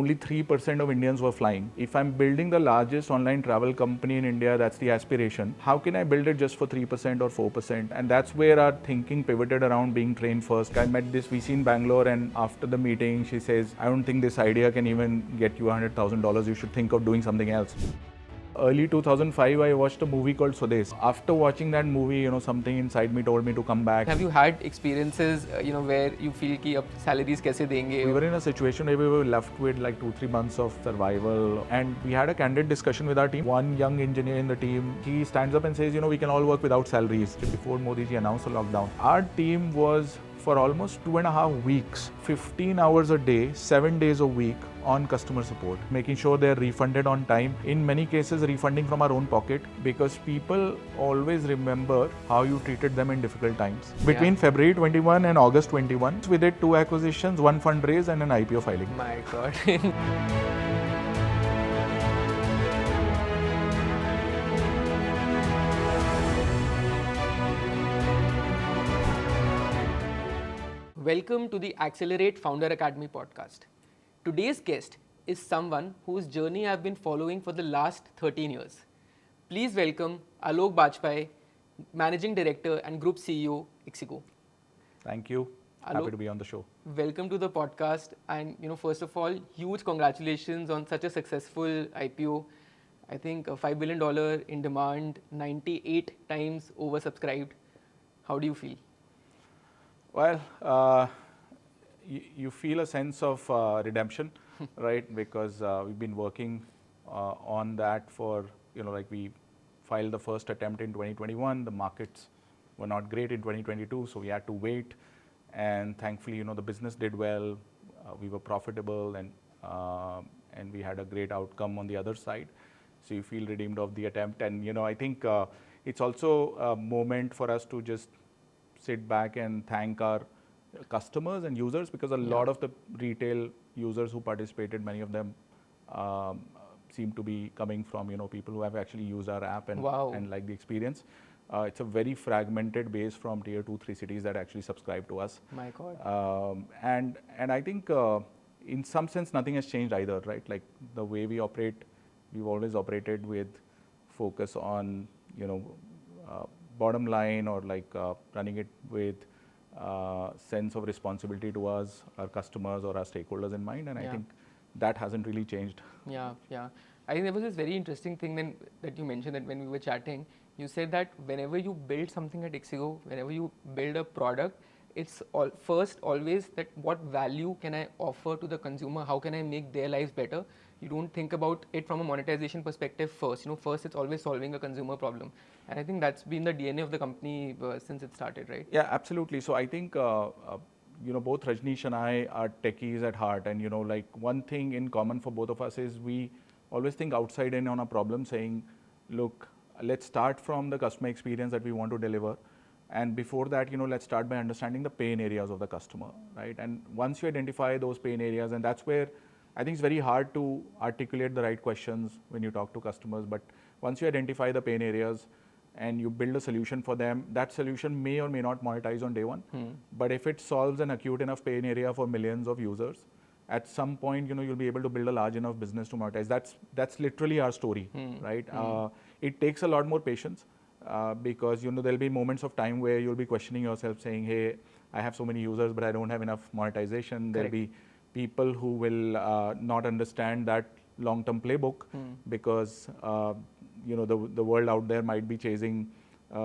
only 3% of Indians were flying. If I'm building the largest online travel company in India, that's the aspiration. How can I build it just for 3% or 4%? And that's where our thinking pivoted around being trained first. I met this VC in Bangalore, and after the meeting, she says, I don't think this idea can even get you $100,000. You should think of doing something else. Early 2005, I watched a movie called Swades. After watching that movie, something inside me told me to come back. Have you had experiences, where you feel कि अब salaries कैसे देंगे? We were in a situation where we were left with like 2-3 months of survival, and we had a candid discussion with our team. One young engineer in the team, he stands up and says, we can all work without salaries. Before Modi ji announced the lockdown, our team was for almost 2.5 weeks, 15 hours a day, 7 days a week on customer support, making sure they're refunded on time. In many cases, refunding from our own pocket, because people always remember how you treated them in difficult times. Between February 21 and August 21, we did 2 acquisitions, 1 fundraise and an IPO filing. My God. Welcome to the ACLR8 Founder Academy Podcast. Today's guest is someone whose journey I've been following for the last 13 years. Please welcome Aloke Bajpai, Managing Director and Group CEO, Ixigo. Thank you. Happy to be on the show. Welcome to the podcast. And, first of all, huge congratulations on such a successful IPO. I think $5 billion in demand, 98 times oversubscribed. How do you feel? Well, you feel a sense of redemption, right? Because we've been working on that for, we filed the first attempt in 2021. The markets were not great in 2022, so we had to wait. And thankfully, the business did well. We were profitable, and we had a great outcome on the other side. So you feel redeemed of the attempt. And, I think it's also a moment for us to just sit back and thank our customers and users, because a lot of the retail users who participated, many of them seem to be coming from people who have actually used our app and like the experience. It's a very fragmented base from tier 2-3 cities that actually subscribe to us. My God. And I think in some sense nothing has changed either, right? Like the way we operate, we've always operated with focus on bottom line, or running it with sense of responsibility to us, our customers or our stakeholders in mind, and I think that hasn't really changed. Yeah. I think there was this very interesting thing that you mentioned, that when we were chatting, you said that whenever you build something at Ixigo, whenever you build a product, it's always that what value can I offer to the consumer, how can I make their lives better. You don't think about it from a monetization perspective first. First it's always solving a consumer problem. And I think that's been the DNA of the company since it started, right? Yeah, absolutely. So I think, both Rajnish and I are techies at heart. And, one thing in common for both of us is we always think outside in on a problem, saying, look, let's start from the customer experience that we want to deliver. And before that, let's start by understanding the pain areas of the customer, right? And once you identify those pain areas, and that's where I think it's very hard to articulate the right questions when you talk to customers, but once you identify the pain areas and you build a solution for them, that solution may or may not monetize on day one. But if it solves an acute enough pain area for millions of users, at some point, you'll be able to build a large enough business to monetize. That's literally our story, right? It takes a lot more patience because, there'll be moments of time where you'll be questioning yourself, saying, hey, I have so many users, but I don't have enough monetization. There'll be people who will not understand that long-term playbook because the world out there might be chasing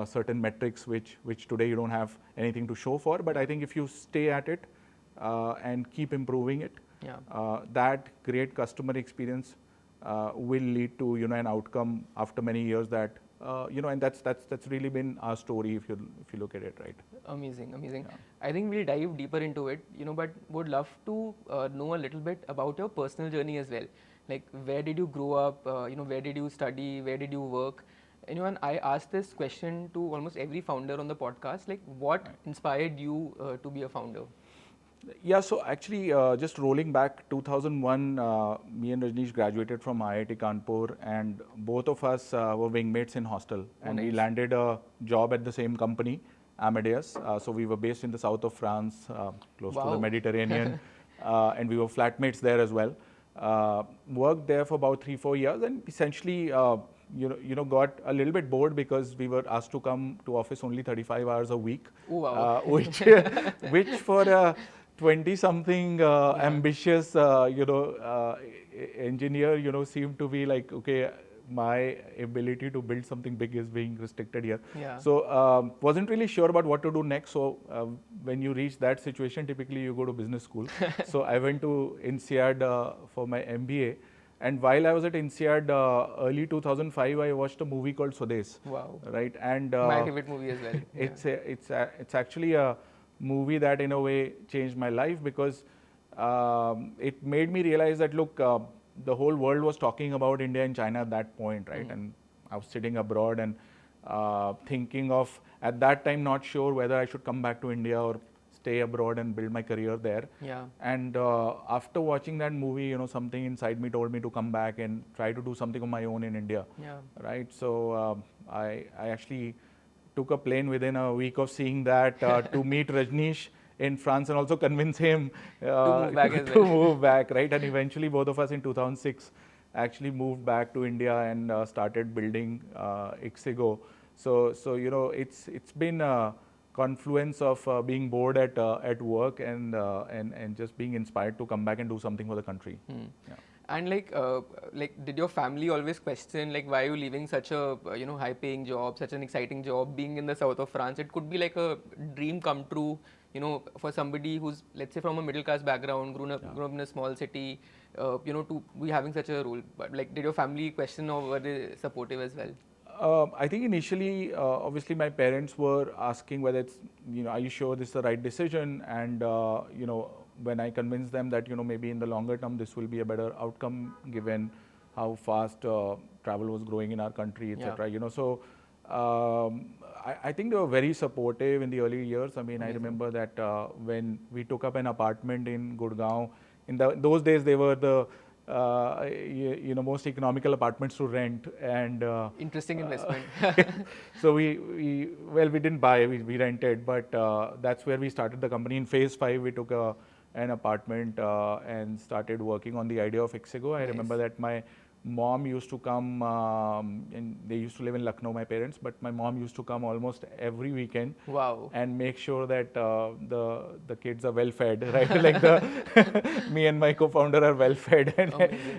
certain metrics which today you don't have anything to show for. But I think if you stay at it and keep improving it, that great customer experience will lead to an outcome after many years that and that's really been our story if you look at it, right? Amazing. Yeah. I think we'll dive deeper into it, but would love to know a little bit about your personal journey as well. Like, where did you grow up? Where did you study? Where did you work? And I asked this question to almost every founder on the podcast. Like, what inspired you to be a founder? Yeah, so actually, just rolling back, 2001, me and Rajnish graduated from IIT Kanpur, and both of us were wingmates in hostel. And we landed a job at the same company, Amadeus. So we were based in the south of France, close to the Mediterranean, and we were flatmates there as well. worked there for about 3-4 years, and essentially, got a little bit bored because we were asked to come to office only 35 hours a week, Oh, wow. which for a 20-something ambitious, engineer, seemed to be like, okay, my ability to build something big is being restricted here. Yeah. So wasn't really sure about what to do next. So when you reach that situation, typically you go to business school. So I went to INSEAD for my MBA. And while I was at INSEAD, early 2005, I watched a movie called Swades. Wow. Right, and My favorite movie as well. it's actually a movie that in a way changed my life, because it made me realize that look, the whole world was talking about India and China at that point, right? And I was sitting abroad and thinking of, at that time, not sure whether I should come back to India or stay abroad and build my career there. Yeah. And after watching that movie, something inside me told me to come back and try to do something of my own in India. Yeah. Right. So I actually took a plane within a week of seeing that to meet Rajnish in France and also convince him to move back, right? And eventually both of us in 2006 actually moved back to India and started building Ixigo. So it's been a confluence of being bored at work and just being inspired to come back and do something for the country. Yeah. And did your family always question why are you leaving such a high-paying job, such an exciting job, being in the south of France? It could be like a dream come true, for somebody who's, let's say, from a middle-class background, grown up in a small city, to be having such a role. But did your family question, or were they supportive as well? I think initially, obviously, my parents were asking whether it's, are you sure this is the right decision? And when I convinced them that maybe in the longer term this will be a better outcome given how fast travel was growing in our country, etc. So I think they were very supportive in the early years. I mean, I remember that when we took up an apartment in Gurgaon, in those days they were the most economical apartments to rent, and interesting investment. So we didn't buy, we rented, but that's where we started the company. In phase 5, we took an apartment and started working on the idea of Ixigo. I remember that my mom used to come, and they used to live in Lucknow, my parents, but my mom used to come almost every weekend. Wow. And make sure that the kids are well fed, right? Me and my co-founder are well fed,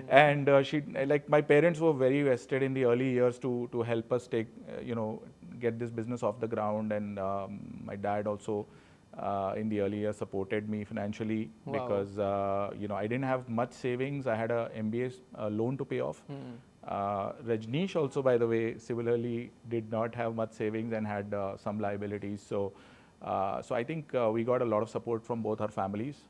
and she, my parents were very vested in the early years to help us get this business off the ground, and my dad also in the early years supported me financially. Wow. Because I didn't have much savings. I had a MBA loan to pay off. Rajnish also, by the way, similarly did not have much savings and had some liabilities. So I think we got a lot of support from both our families.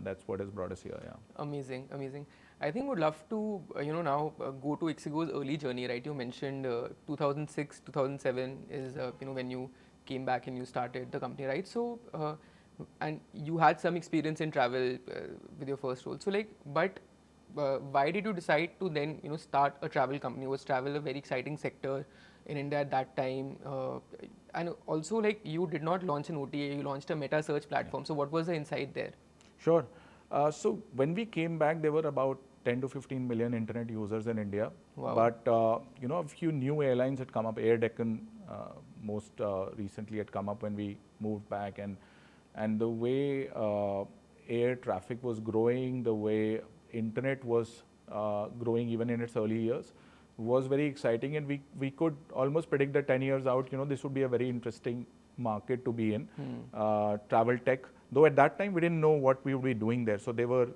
That's what has brought us here. Yeah. Amazing. I think would love to now go to Ixigo's early journey, right? You mentioned 2006, 2007 is when you came back and you started the company, right? So and you had some experience in travel with your first role. So why did you decide to then start a travel company? Was travel a very exciting sector in India at that time? And also you did not launch an OTA, you launched a meta search platform. So what was the insight there? Sure. So when we came back, there were about 10 to 15 million internet users in India. Wow. But a few new airlines had come up. Air Deccan most recently had come up when we moved back, and the way air traffic was growing, the way internet was growing even in its early years was very exciting, and we could almost predict that 10 years out, this would be a very interesting market to be in, travel tech. Though at that time we didn't know what we would be doing there. So there were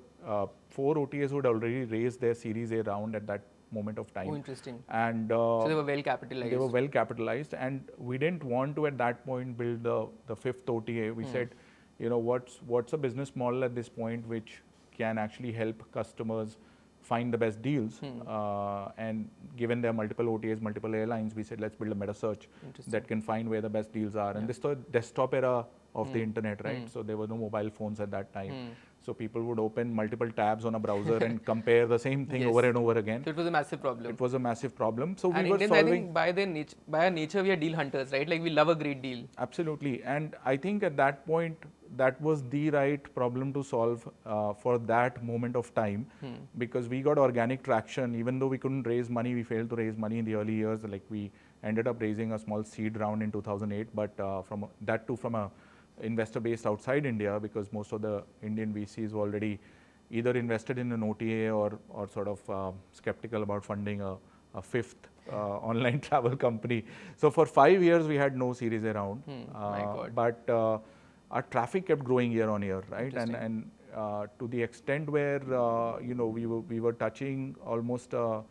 4 OTAs who had already raised their Series A round at that moment of time. Oh, interesting. And so they were well capitalized. They were well capitalized, and we didn't want to at that point build the 5th OTA. We said, what's a business model at this point which can actually help customers find the best deals, and given there are multiple OTAs, multiple airlines, we said let's build a meta search that can find where the best deals are. And this was the desktop era of the internet, right? So there were no mobile phones at that time. So people would open multiple tabs on a browser and compare the same thing over and over again. So it was a massive problem. It was a massive problem. So and we were Indians, solving. I think by our nature, we are deal hunters, right? We love a great deal. Absolutely. And I think at that point, that was the right problem to solve for that moment of time, because we got organic traction. Even though we couldn't raise money, we failed to raise money in the early years. Like we ended up raising a small seed round in 2008, but from that too from a investor based outside India, because most of the Indian VCs were already either invested in an OTA or sort of skeptical about funding a fifth online travel company. So for 5 years we had no Series A round, My God. but our traffic kept growing year on year, right? And to the extent where we were touching almost a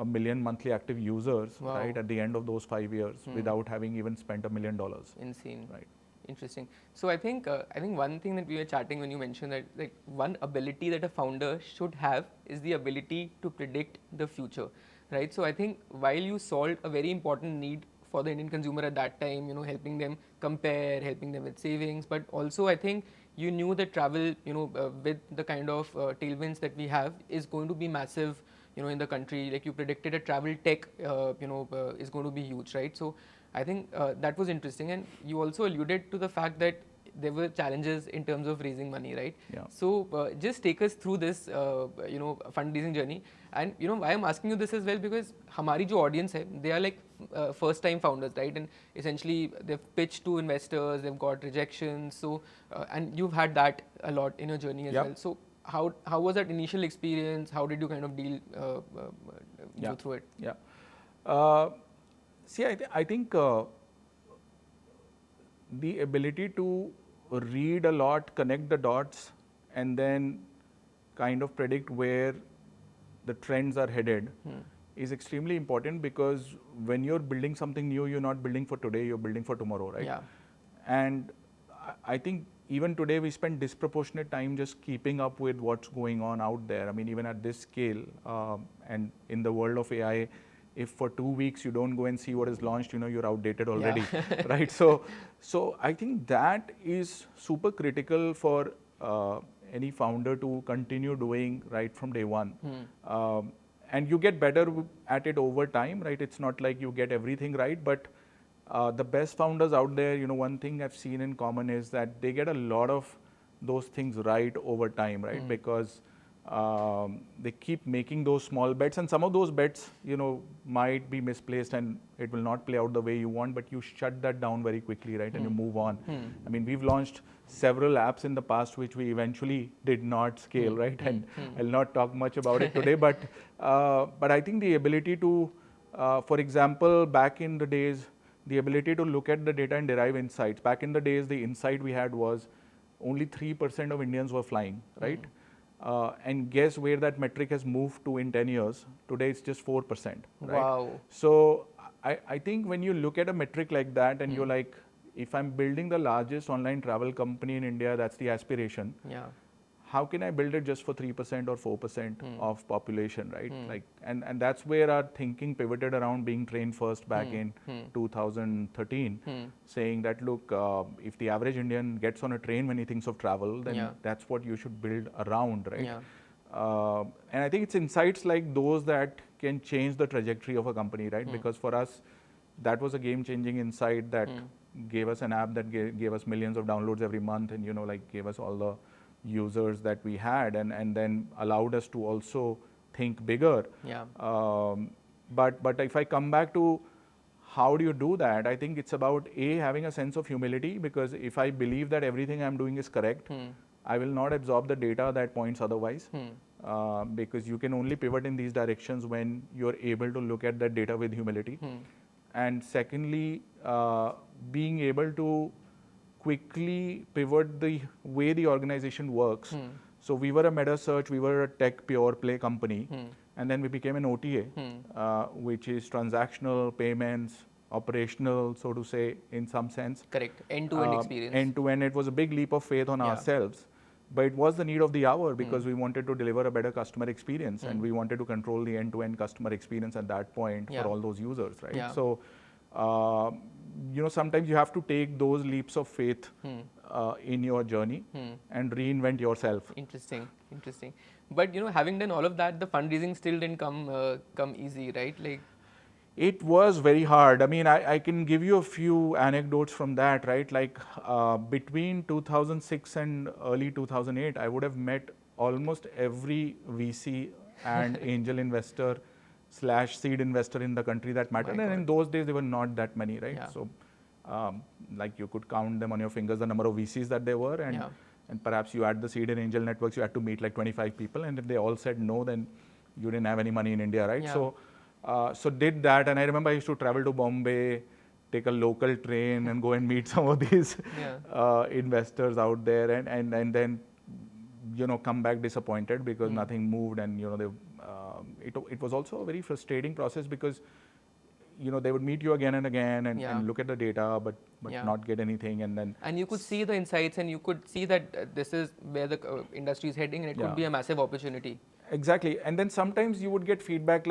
million monthly active users, Wow. right, at the end of those 5 years without having even spent $1 million. Insane. Right. Interesting. So I think one thing that we were chatting when you mentioned that like one ability that a founder should have is the ability to predict the future, right? So I think while you solved a very important need for the Indian consumer at that time, helping them compare, helping them with savings, but also I think you knew that travel, with the kind of tailwinds that we have is going to be massive, in the country. Like you predicted, a travel tech, is going to be huge, right? So I think that was interesting, and you also alluded to the fact that there were challenges in terms of raising money, right? Yeah. So just take us through this, fundraising journey. And why I'm asking you this as well, because हमारी जो audience है, they are like first-time founders, right? And essentially they've pitched to investors, they've got rejections. So and you've had that a lot in your journey as Yep. well. So how was that initial experience? How did you kind of deal go through it? Yeah. See, I think the ability to read a lot, connect the dots, and then kind of predict where the trends are headed is extremely important, because when you're building something new, you're not building for today, you're building for tomorrow, right? Yeah. And I think even today we spend disproportionate time just keeping up with what's going on out there. I mean, even at this scale, and in the world of AI, if for 2 weeks you don't go and see what is launched, you're outdated already, right? So I think that is super critical for any founder to continue doing right from day one. And you get better at it over time, right? It's not like you get everything right, but the best founders out there, one thing I've seen in common is that they get a lot of those things right over time, right? Because they keep making those small bets, and some of those bets, might be misplaced and it will not play out the way you want, but you shut that down very quickly, right? And you move on. I mean, we've launched several apps in the past which we eventually did not scale, right? And I'll not talk much about it today, but I think the ability to, for example, back in the days, the ability to look at the data and derive insights. Back in the days, the insight we had was only 3% of Indians were flying, right? And guess where that metric has moved to in 10 years? Today it's just 4%. Right? Wow. So I think when you look at a metric like that and you're like, if I'm building the largest online travel company in India, that's the aspiration. Yeah. How can I build it just for 3% or 4% of population, right? Like, and that's where our thinking pivoted around being trained first back in 2013, saying that, look, if the average Indian gets on a train when he thinks of travel, then that's what you should build around, right? Yeah. And I think it's insights like those that can change the trajectory of a company, right? Because for us, that was a game-changing insight that gave us an app that gave us millions of downloads every month, and gave us all the users that we had, and then allowed us to also think bigger. Yeah. But if I come back to how do you do that, I think it's about having a sense of humility, because if I believe that everything I'm doing is correct, I will not absorb the data that points otherwise, because you can only pivot in these directions when you're able to look at that data with humility. And secondly, being able to quickly pivot the way the organization works. So we were a meta search, we were a tech pure play company, and then we became an OTA, which is transactional, payments, operational, so to say, in some sense. Correct. End-to-end experience. End-to-end, it was a big leap of faith on ourselves, but it was the need of the hour, because we wanted to deliver a better customer experience, and we wanted to control the end-to-end customer experience at that point for all those users, right? Yeah. So, sometimes you have to take those leaps of faith in your journey and reinvent yourself. Interesting. But having done all of that, the fundraising still didn't come easy, right? Like, It was very hard. I mean, I can give you a few anecdotes from that, right? Like between 2006 and early 2008, I would have met almost every VC and angel investor slash seed investor in the country that mattered. My And in God. those days, there were not that many, right? Yeah. So, like you could count them on your fingers, the number of VCs that there were. And perhaps you add the seed and angel networks, you had to meet like 25 people. And if they all said no, then you didn't have any money in India, right? Yeah. So did that, and I remember I used to travel to Bombay, take a local train, and go and meet some of these investors out there, and then come back disappointed because nothing moved, and it was also a very frustrating process because they would meet you again and again and look at the data, but not get anything, and you could see the insights, and you could see that this is where the industry is heading, and it could be a massive opportunity. Exactly, and then sometimes you would get feedback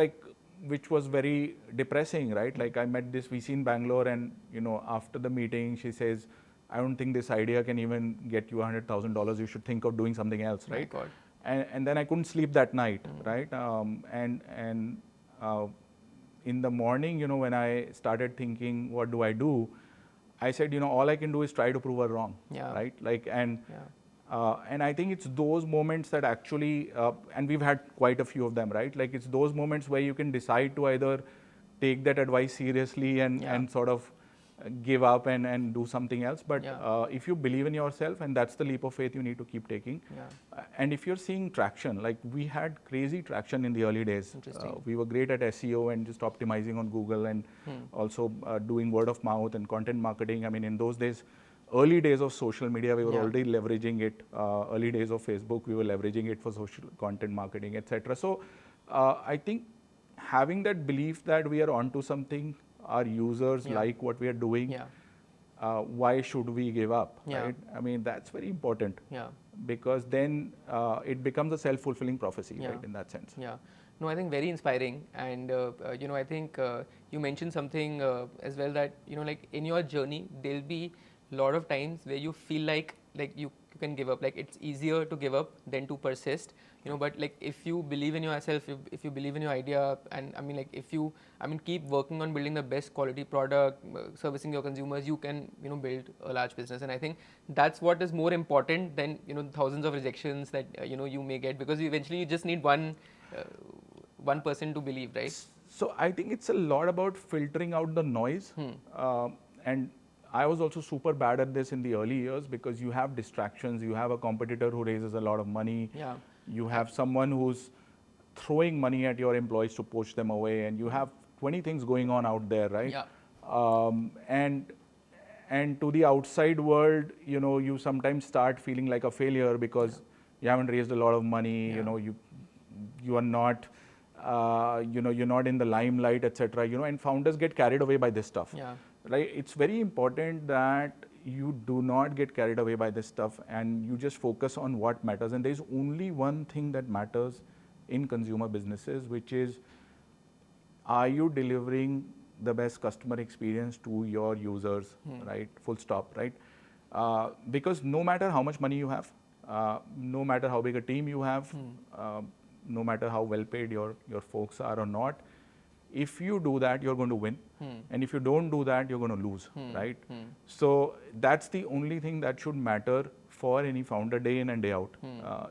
which was very depressing, right? Like I met this VC in Bangalore, and after the meeting, she says, "I don't think this idea can even get you $100,000. You should think of doing something else," right? My God. And then I couldn't sleep that night, right? In the morning, when I started thinking, what do I do? I said, all I can do is try to prove her wrong, right? And I think it's those moments that actually, and we've had quite a few of them, right? Like it's those moments where you can decide to either take that advice seriously and sort of give up and do something else. But if you believe in yourself, and that's the leap of faith you need to keep taking. And if you're seeing traction, like we had crazy traction in the early days. We were great at SEO and just optimizing on Google, and also doing word of mouth and content marketing. I mean, in those days, early days of social media, we were already leveraging it. Early days of Facebook, we were leveraging it for social content marketing, etc. So I think having that belief that we are onto something, our users like what we are doing, why should we give up, right? I mean, that's very important, because then it becomes a self-fulfilling prophecy, right, in that sense. No, I think very inspiring. And, I think you mentioned something as well that, like in your journey, there'll be a lot of times where you feel like you can give up. Like it's easier to give up than to persist, but like if you believe in yourself, if you believe in your idea, and I mean like if you keep working on building the best quality product, servicing your consumers, you can build a large business. And I think that's what is more important than thousands of rejections that you may get, because eventually you just need one person to believe, right? So I think it's a lot about filtering out the noise. And I was also super bad at this in the early years, because you have distractions. You have a competitor who raises a lot of money. You have someone who's throwing money at your employees to poach them away, and you have 20 things going on out there, right? And to the outside world, you sometimes start feeling like a failure because you haven't raised a lot of money. You are not, you're not in the limelight, etc. And founders get carried away by this stuff. Right? It's very important that you do not get carried away by this stuff, and you just focus on what matters. And there's only one thing that matters in consumer businesses, which is, are you delivering the best customer experience to your users, right? Full stop, right? Because no matter how much money you have, no matter how big a team you have, no matter how well paid your folks are or not, if you do that, you're going to win. And if you don't do that, you're going to lose, right? So that's the only thing that should matter for any founder, day in and day out,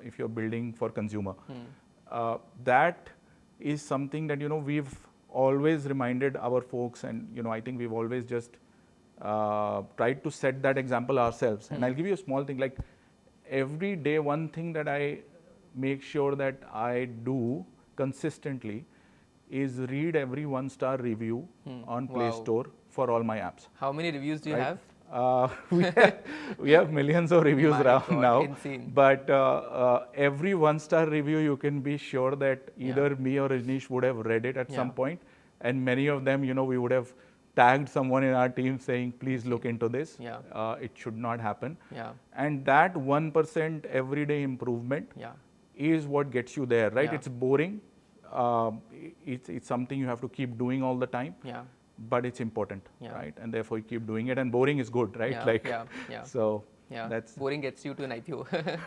if you're building for consumer. That is something that, we've always reminded our folks, and, I think we've always just tried to set that example ourselves. And I'll give you a small thing, like every day, one thing that I make sure that I do consistently is read every 1-star review on Play Store for all my apps. How many reviews do you have? We have millions of reviews around now. Insane. But every 1-star review, you can be sure that either me or Rajnish would have read it at some point. And many of them, we would have tagged someone in our team saying, please look into this. It should not happen. And that 1% everyday improvement is what gets you there, right? It's boring. It's something you have to keep doing all the time, but it's important, right? And therefore you keep doing it, and boring is good, right? So that's boring gets you to an IPO.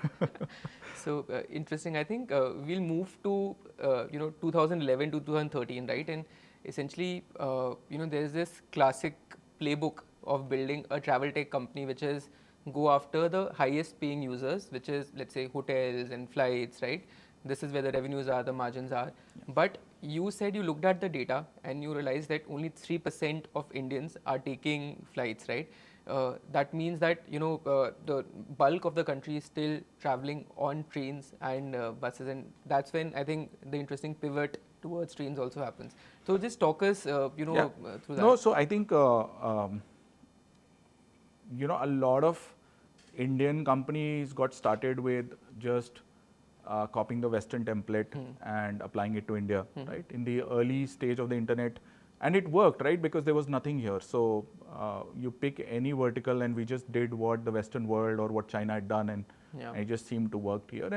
So interesting. I think we'll move to 2011 to 2013, right? And essentially, there's this classic playbook of building a travel tech company, which is go after the highest paying users, which is, let's say, hotels and flights, right? This is where the revenues are, the margins are. Yeah. But you said you looked at the data and you realized that only 3% of Indians are taking flights, right? That means that the bulk of the country is still traveling on trains and buses, and that's when I think the interesting pivot towards trains also happens. So just talk us, through that. No, so I think a lot of Indian companies got started with just copying the Western template and applying it to India, right? In the early stage of the internet, and it worked, right? Because there was nothing here. So you pick any vertical, and we just did what the Western world or what China had done, and it just seemed to work here.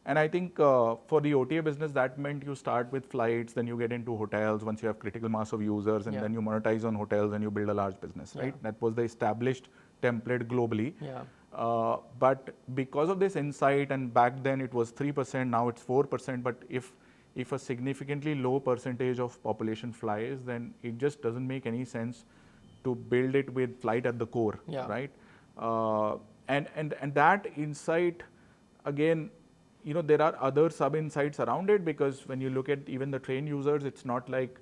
And I think for the OTA business, that meant you start with flights, then you get into hotels once you have critical mass of users, and then you monetize on hotels and you build a large business, right? That was the established template globally. But because of this insight, and back then it was 3%, now it's 4%, but if a significantly low percentage of population flies, then it just doesn't make any sense to build it with flight at the core, right? And that insight, again, there are other sub-insights around it, because when you look at even the train users, it's not like,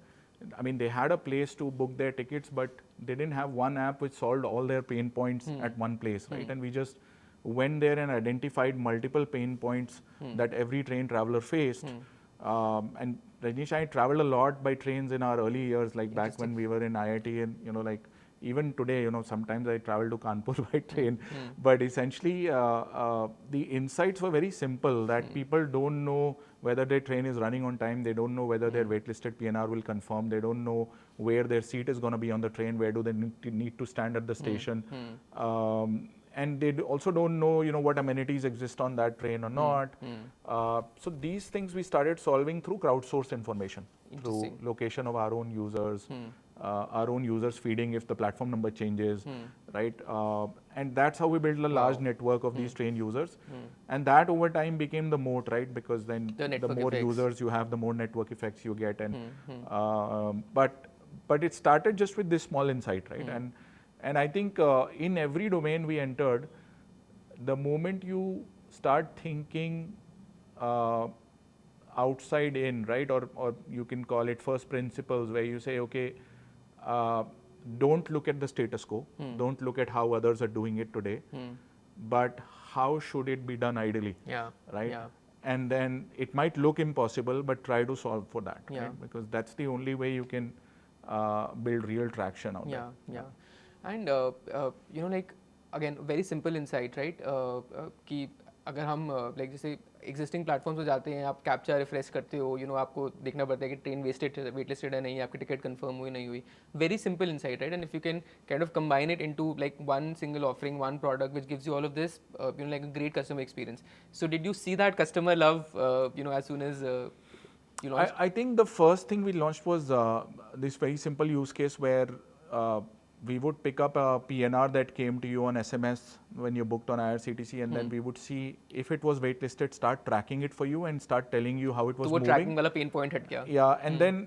I mean, they had a place to book their tickets, but they didn't have one app which solved all their pain points at one place, right? And we just went there and identified multiple pain points that every train traveler faced. And Rajnish, I traveled a lot by trains in our early years, like back when we were in IIT, and like even today, sometimes I travel to Kanpur by train. But essentially, the insights were very simple, that people don't know whether their train is running on time, they don't know whether their waitlisted PNR will confirm, they don't know where their seat is going to be on the train, where do they need to stand at the station. And they also don't know, what amenities exist on that train or not. So these things we started solving through crowdsourced information, through location of our own users, our own users feeding if the platform number changes, right? And that's how we built a large network of these train users. And that over time became the moat, right? Because then the more users you have, the more network effects you get. And but it started just with this small insight, right? And I think in every domain we entered, the moment you start thinking outside in, right? Or you can call it first principles, where you say, okay, don't look at the status quo, don't look at how others are doing it today, but how should it be done ideally, right? And then it might look impossible, but try to solve for that, right? Because that's the only way you can build real traction out there. And like, again, very simple insight, right? कि अगर हम like जैसे existing platforms पे जाते हैं, आप captcha refresh करते हो, आपको देखना पड़ता है कि train waitlisted है नहीं, आपकी ticket confirm हुई नहीं हुई. Very simple insight, right? And if you can kind of combine it into like one single offering, one product which gives you all of this, like a great customer experience. So did you see that customer love, as soon as you launched? I think the first thing we launched was this very simple use case where we would pick up a PNR that came to you on SMS when you booked on IRCTC, and then we would see if it was waitlisted, start tracking it for you and start telling you how it was moving. Tracking wala pain point hat gaya. Yeah, and then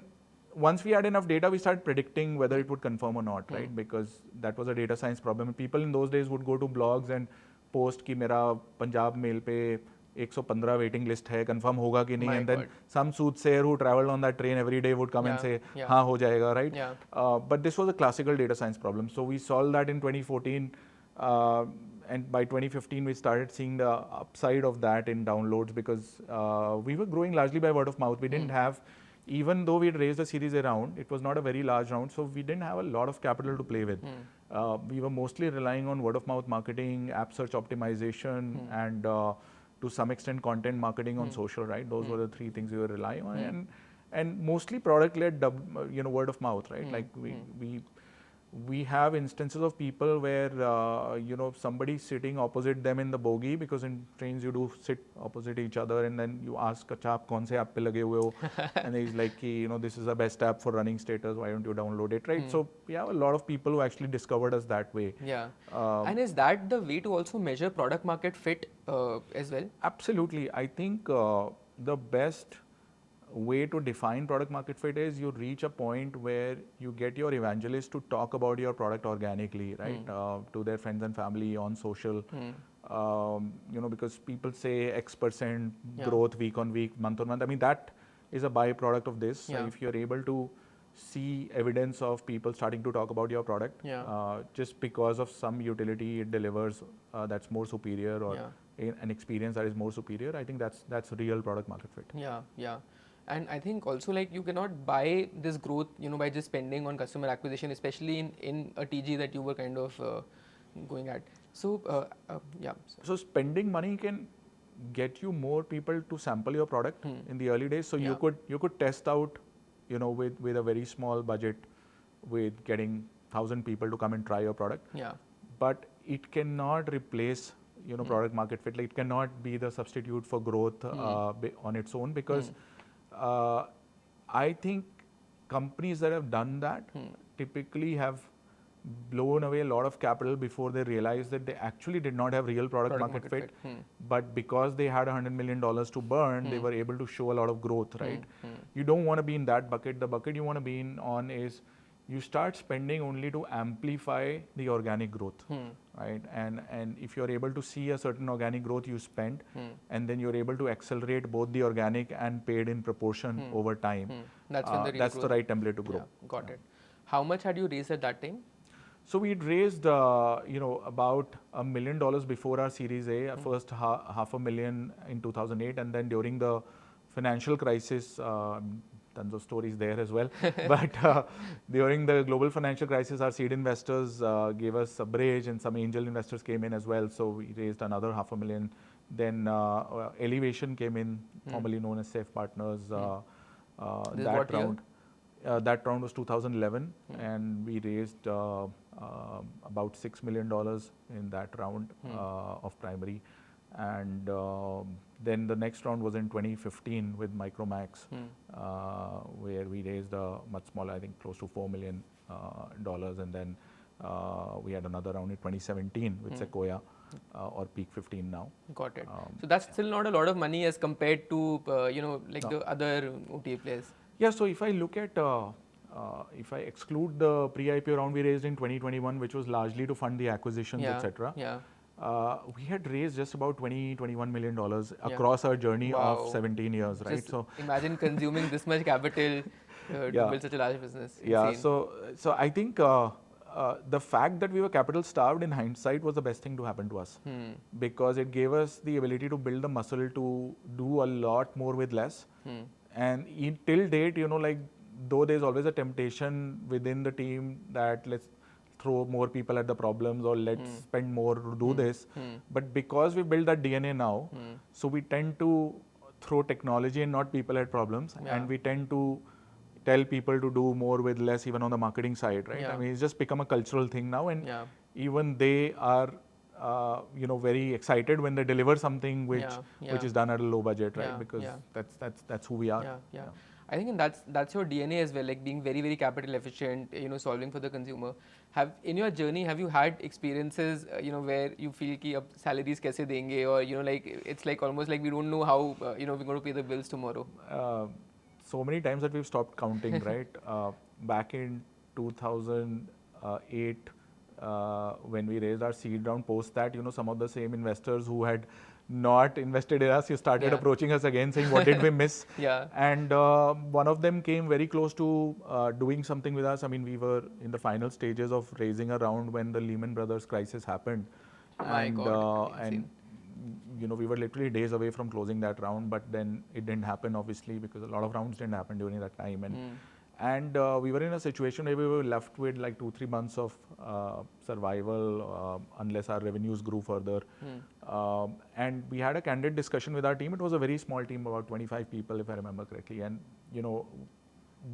once we had enough data, we started predicting whether it would confirm or not, right? Because that was a data science problem. People in those days would go to blogs and post कि मेरा Punjab mail पे 115 waiting list है, confirm होगा कि नहीं, and then some soothsayer who traveled on that train every day would come and say हाँ हो जाएगा, right? But this was a classical data science problem. So we solved that in 2014, and by 2015 we started seeing the upside of that in downloads, because we were growing largely by word of mouth. We didn't have, even though we had raised a Series A round, it was not a very large round, so we didn't have a lot of capital to play with. We were mostly relying on word of mouth marketing, app search optimization, and to some extent content marketing on social, right? Those were the three things we were relying on, and mostly product-led, word of mouth, right? Like we have instances of people where somebody sitting opposite them in the bogie, because in trains you do sit opposite each other, and then you ask, "Acha, aap kaun se app pe lage hue ho?" And he's like, "This is the best app for running status. Why don't you download it?" Right? So we have a lot of people who actually discovered us that way. Yeah. And is that the way to also measure product market fit as well? Absolutely. I think the best way to define product market fit is you reach a point where you get your evangelists to talk about your product organically, right? To their friends and family on social. Because people say X% growth week on week, month on month. I mean, that is a byproduct of this. So if you're able to see evidence of people starting to talk about your product, just because of some utility it delivers that's more superior, or an experience that is more superior, I think that's real product market fit. Yeah. And I think also, like, you cannot buy this growth, by just spending on customer acquisition, especially in a TG that you were kind of going at. So, So spending money can get you more people to sample your product in the early days. So you could test out, with a very small budget, with getting 1,000 people to come and try your product. But it cannot replace, product market fit. Like, it cannot be the substitute for growth on its own, because I think companies that have done that typically have blown away a lot of capital before they realized that they actually did not have real product market fit. But because they had $100 million to burn, they were able to show a lot of growth, right? You don't want to be in that bucket. The bucket you want to be on is you start spending only to amplify the organic growth, right? And if you're able to see a certain organic growth, you spend, and then you're able to accelerate both the organic and paid in proportion over time. That's when that's the right template to grow. Got it. How much had you raised at that time? So we'd raised, about $1 million before our Series A, first $500,000 in 2008, and then during the financial crisis, tons of stories there as well. But during the global financial crisis, our seed investors gave us a bridge, and some angel investors came in as well. So we raised another $500,000. Then Elevation came in, formerly known as Safe Partners. That round. That round was 2011, and we raised about $6 million in that round of primary. And then the next round was in 2015 with Micromax, where we raised a much smaller, I think close to $4 million. And then we had another round in 2017 with Sequoia, or Peak 15 now. Got it. So that's still not a lot of money as compared to, the other OTA players. Yeah, so if I look at, if I exclude the pre-IPO round we raised in 2021, which was largely to fund the acquisitions, etc. We had raised just about $21 million across our journey of 17 years, right? Just so imagine consuming this much capital to build such a large business. Insane. So I think the fact that we were capital starved in hindsight was the best thing to happen to us, because it gave us the ability to build the muscle to do a lot more with less. And till date, though there's always a temptation within the team that let's throw more people at the problems, or let's spend more to do this. But because we built that DNA now, so we tend to throw technology and not people at problems. And we tend to tell people to do more with less, even on the marketing side, right? I mean, it's just become a cultural thing now. And even they are, very excited when they deliver something which is done at a low budget, right? Because that's who we are. I think that's your DNA as well, like being very, very capital efficient, solving for the consumer. In your journey, have you had experiences, where you feel ki ab salaries kaise denge, or it's like almost like we don't know how we're going to pay the bills tomorrow? So many times that we've stopped counting, right? Back in 2008, when we raised our seed round, post that, some of the same investors who had not invested in us, you started approaching us again saying, what did we miss? And one of them came very close to doing something with us. I mean, we were in the final stages of raising a round when the Lehman Brothers crisis happened. We were literally days away from closing that round, but then it didn't happen, obviously, because a lot of rounds didn't happen during that time. And we were in a situation where we were left with like 2-3 months of survival unless our revenues grew further. And we had a candid discussion with our team. It was a very small team, about 25 people, if I remember correctly. And,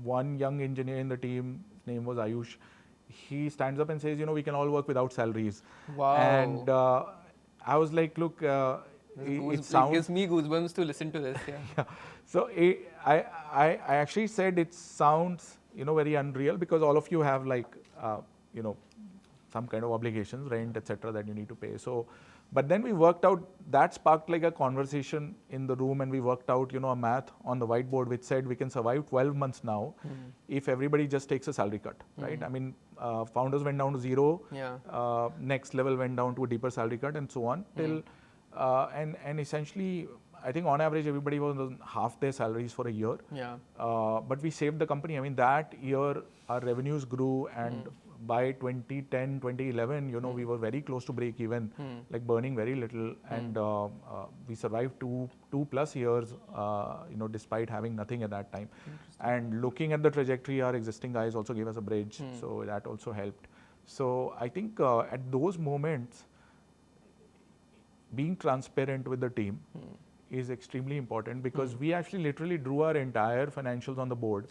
one young engineer in the team, his name was Ayush, he stands up and says, we can all work without salaries. Wow. And I was like, look, it sounds... It gives me goosebumps to listen to this. So I actually said it sounds, very unreal, because all of you have like, some kind of obligations, rent, etc., that you need to pay. So But then we worked out, that sparked like a conversation in the room, and we worked out, a math on the whiteboard which said we can survive 12 months now if everybody just takes a salary cut, right? I mean, founders went down to zero, next level went down to a deeper salary cut, and so on till, and essentially, I think on average everybody was on half their salaries for a year. But we saved the company. I mean, that year our revenues grew, and by 2010, 2011, we were very close to break even, like burning very little, and we survived two plus years, despite having nothing at that time. And looking at the trajectory, our existing guys also gave us a bridge, so that also helped. So I think at those moments, being transparent with the team is extremely important, because we actually literally drew our entire financials on the board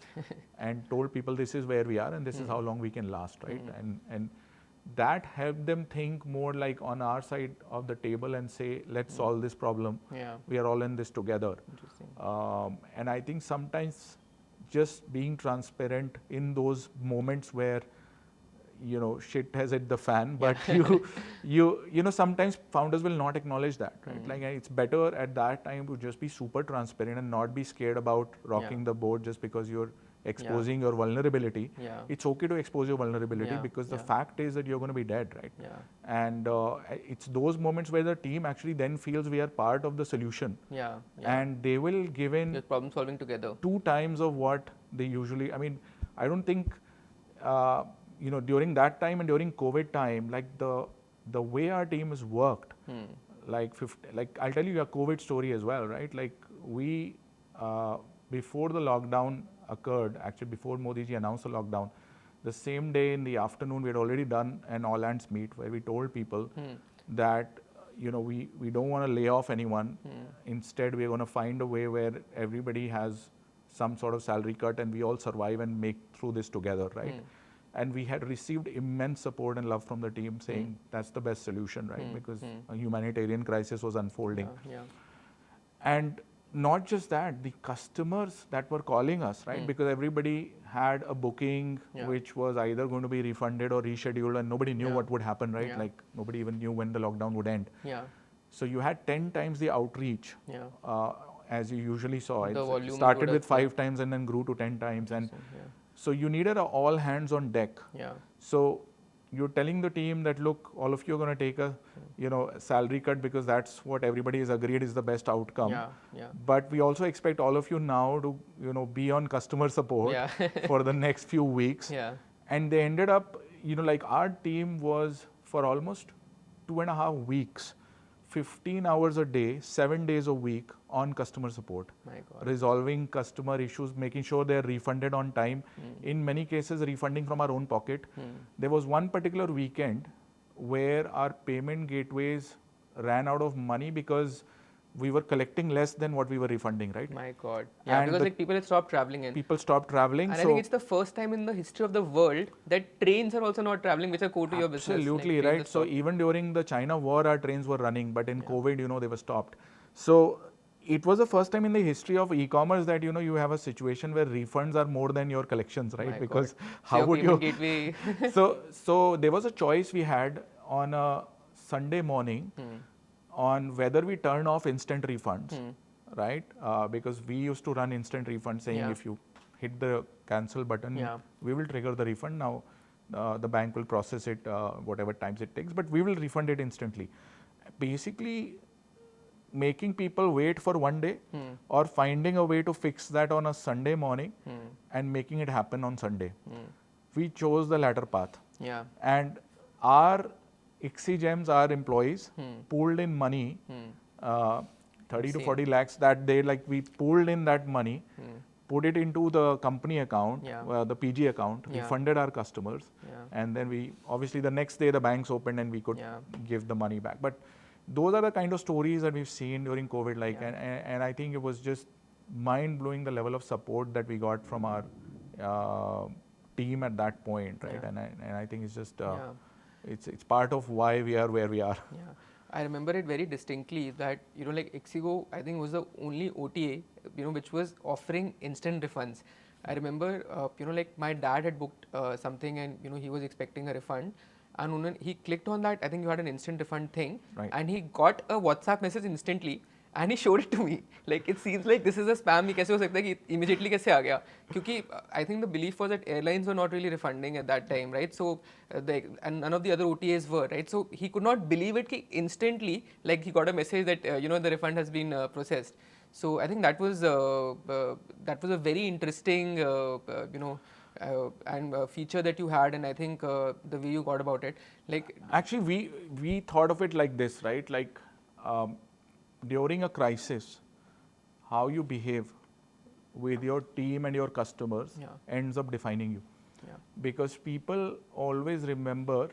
and told people this is where we are and this is how long we can last, right? And that helped them think more like on our side of the table and say, let's solve this problem. We are all in this together. And I think sometimes just being transparent in those moments where shit has hit the fan, but sometimes founders will not acknowledge that, right? Like, it's better at that time to just be super transparent and not be scared about rocking the boat just because you're exposing your vulnerability. It's okay to expose your vulnerability, because the fact is that you're going to be dead, right? And it's those moments where the team actually then feels we are part of the solution. And they will give in just problem solving together 2 times of what they usually, I mean, I don't think, during that time and during COVID time, like the way our team has worked, like I'll tell you a COVID story as well, right? Like we, before the lockdown occurred, actually before Modi ji announced the lockdown, the same day in the afternoon, we had already done an all hands meet where we told people that, we don't want to lay off anyone. Instead, we're going to find a way where everybody has some sort of salary cut and we all survive and make through this together, right? And we had received immense support and love from the team saying that's the best solution, right? Because a humanitarian crisis was unfolding. And not just that, the customers that were calling us, right? Because everybody had a booking which was either going to be refunded or rescheduled, and nobody knew what would happen, right? Like nobody even knew when the lockdown would end. So you had 10 times the outreach as you usually saw. It started with 5 times and then grew to 10 times. And so you needed all hands on deck. So you're telling the team that, look, all of you are going to take a, salary cut because that's what everybody has agreed is the best outcome. But we also expect all of you now to, be on customer support for the next few weeks. And they ended up, like our team was for almost 2.5 weeks, 15 hours a day, 7 days a week on customer support, resolving customer issues, making sure they're refunded on time. In many cases, refunding from our own pocket. There was one particular weekend where our payment gateways ran out of money because we were collecting less than what we were refunding, right? My God. Yeah, and because people had stopped traveling in. People stopped traveling. And I think it's the first time in the history of the world that trains are also not traveling, which are core to your business. Absolutely, right. So even during the China war, our trains were running, but in COVID, they were stopped. So it was the first time in the history of e-commerce that, you have a situation where refunds are more than your collections, right? My because God. how would you... Gateway. So there was a choice we had on a Sunday morning on whether we turn off instant refunds, right? Because we used to run instant refunds saying if you hit the cancel button, we will trigger the refund. Now the bank will process it whatever times it takes, but we will refund it instantly. Basically, making people wait for one day or finding a way to fix that on a Sunday morning and making it happen on Sunday. We chose the latter path. And our Ixigems, our employees, pooled in money, 30 to 40 lakhs that day. Like we pooled in that money, put it into the company account, the PG account, we funded our customers, and then we, obviously the next day the banks opened and we could give the money back. But those are the kind of stories that we've seen during COVID, and I think it was just mind-blowing the level of support that we got from our team at that point, right? And I think it's just, it's part of why we are where we are. I remember it very distinctly that, like Ixigo, I think was the only OTA, which was offering instant refunds. I remember, like my dad had booked something and, he was expecting a refund. and he clicked on that. I think you had an instant refund thing, Right. and he got a WhatsApp message instantly. And he showed it to me. Like, it seems like this is a spam. He कैसे हो सकता है कि immediately कैसे आ गया? क्योंकि I think the belief was that airlines were not really refunding at that time, right? So and none of the other OTAs were, right? So he could not believe it कि instantly, like he got a message that the refund has been processed. So I think that was a very interesting feature that you had, and I think the way you got about it, like Actually, we thought of it like this, right? Like during a crisis, how you behave with your team and your customers ends up defining you. Yeah. Because people always remember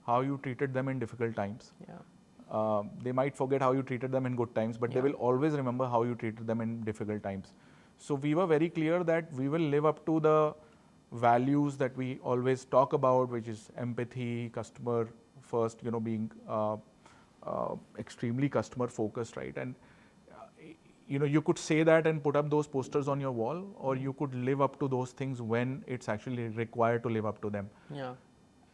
how you treated them in difficult times. Yeah. They might forget how you treated them in good times, but they will always remember how you treated them in difficult times. So we were very clear that we will live up to the values that we always talk about, which is empathy, customer first, being extremely customer focused, right? And you could say that and put up those posters on your wall, or you could live up to those things when it's actually required to live up to them. Yeah.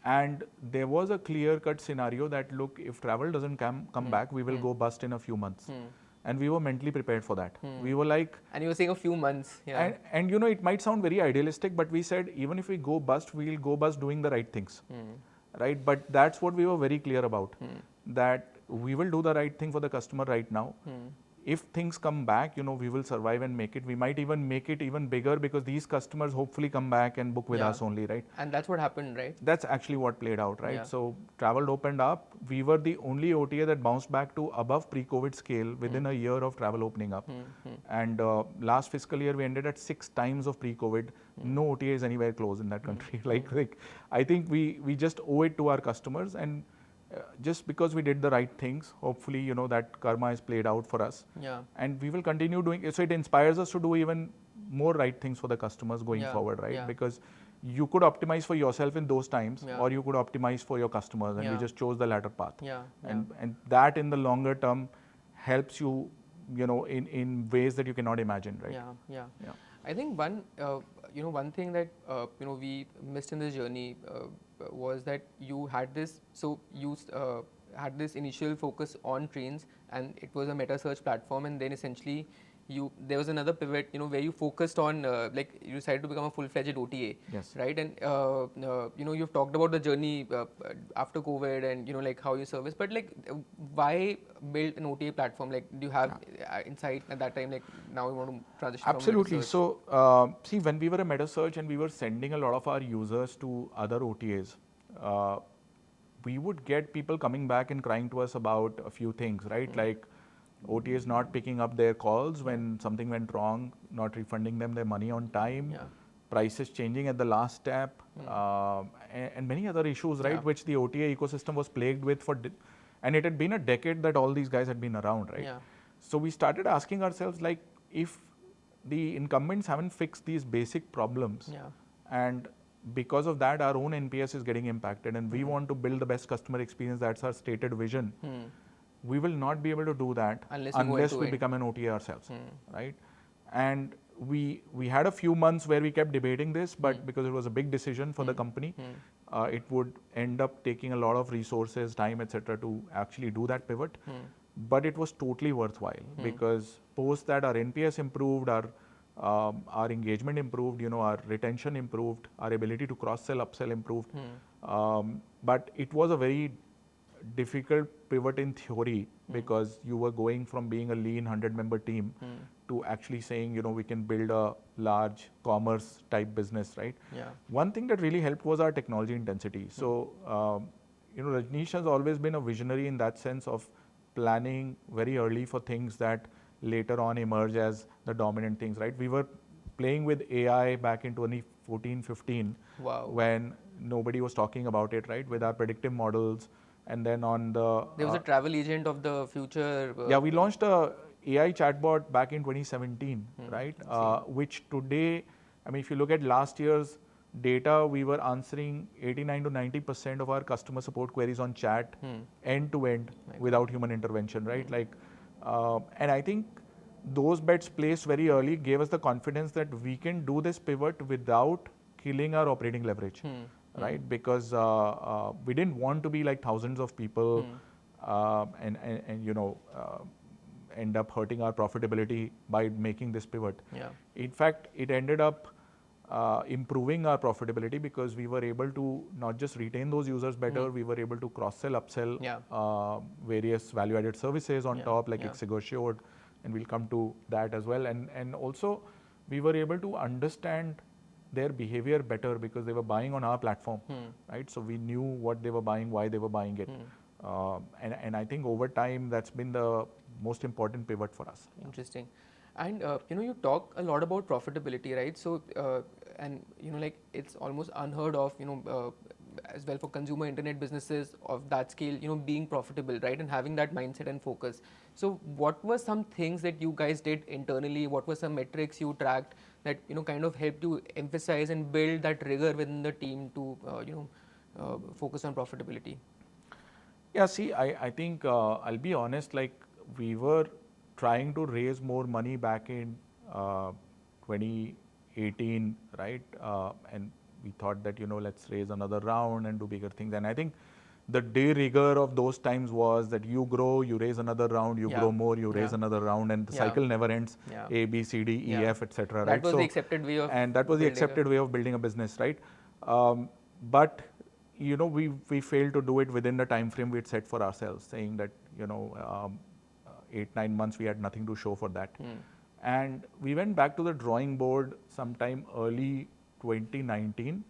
And there was a clear-cut scenario that, look, if travel doesn't come back, we will go bust in a few months. And we were mentally prepared for that. We were like... And you were saying a few months. Yeah. And it might sound very idealistic, but we said, even if we go bust, we'll go bust doing the right things. Right? But that's what we were very clear about. That we will do the right thing for the customer right now. If things come back, we will survive and make it. We might even make it even bigger because these customers hopefully come back and book with us only, right? And that's what happened, right? That's actually what played out, right? Yeah. So travel opened up. We were the only OTA that bounced back to above pre-COVID scale within a year of travel opening up. And last fiscal year, we ended at 6 times of pre-COVID. No OTA is anywhere close in that country. Like I think we just owe it to our customers, and just because we did the right things, hopefully, that karma is played out for us. Yeah. And we will continue doing it. So it inspires us to do even more right things for the customers going forward, right? Yeah. Because you could optimize for yourself in those times, or you could optimize for your customers, and we just chose the latter path. Yeah. And that in the longer term helps you, in ways that you cannot imagine, right? Yeah. I think one thing that we missed in this journey was that you had this. So you had this initial focus on trains, and it was a meta search platform, and then essentially there was another pivot, where you focused on you decided to become a full-fledged OTA. Yes. Right. And you've talked about the journey after COVID and how you service, but why build an OTA platform? Like, do you have insight at that time? Like, now we want to transition. Absolutely. From meta search? So see, when we were a meta search and we were sending a lot of our users to other OTAs, we would get people coming back and crying to us about a few things, right? Like OTAs not picking up their calls when something went wrong, not refunding them their money on time, prices changing at the last step, and many other issues, right? Which the OTA ecosystem was plagued with and it had been a decade that all these guys had been around, right? Yeah. So we started asking ourselves, like, if the incumbents haven't fixed these basic problems, and because of that, our own NPS is getting impacted, and we want to build the best customer experience. That's our stated vision. We will not be able to do that unless we become an OTA ourselves, right? And we had a few months where we kept debating this, but because it was a big decision for the company, it would end up taking a lot of resources, time, etc., to actually do that pivot. But it was totally worthwhile because post that our NPS improved, our engagement improved, our retention improved, our ability to cross-sell, upsell improved. But it was a very difficult pivot in theory because you were going from being a lean 100-member team to actually saying, we can build a large commerce type business, right? One thing that really helped was our technology intensity. So, Rajnish has always been a visionary in that sense of planning very early for things that later on emerge as the dominant things, right? We were playing with AI back in 2014, 15, when nobody was talking about it, right? With our predictive models. And then on there was a travel agent of the future. We launched a AI chatbot back in 2017, right? Which today, if you look at last year's data, we were answering 89 to 90% of our customer support queries on chat end to end without human intervention, right? And I think those bets placed very early gave us the confidence that we can do this pivot without killing our operating leverage. right? Because we didn't want to be like thousands of people and end up hurting our profitability by making this pivot. Yeah. In fact, it ended up improving our profitability because we were able to not just retain those users better, we were able to cross-sell, upsell various value-added services on top, like Ixigo Assured, and we'll come to that as well. And also, we were able to understand their behavior better because they were buying on our platform, right? So we knew what they were buying, why they were buying it. And I think over time, that's been the most important pivot for us. Interesting. And you talk a lot about profitability, right? So and like it's almost unheard of, as well for consumer internet businesses of that scale, being profitable, right? And having that mindset and focus. So what were some things that you guys did internally? What were some metrics you tracked that kind of helped you emphasize and build that rigor within the team to focus on profitability? Yeah, see, I think I'll be honest, like we were trying to raise more money back in 2018, right? And we thought that, let's raise another round and do bigger things. And I think the day rigor of those times was that you grow, you raise another round, you grow more, you raise another round, and the cycle never ends. A, B, C, D, E, F, etc. That was the accepted way of and that was the accepted way of building a business, right? But we failed to do it within the time frame we had set for ourselves, saying that 8-9 months we had nothing to show for that. And we went back to the drawing board sometime early 2019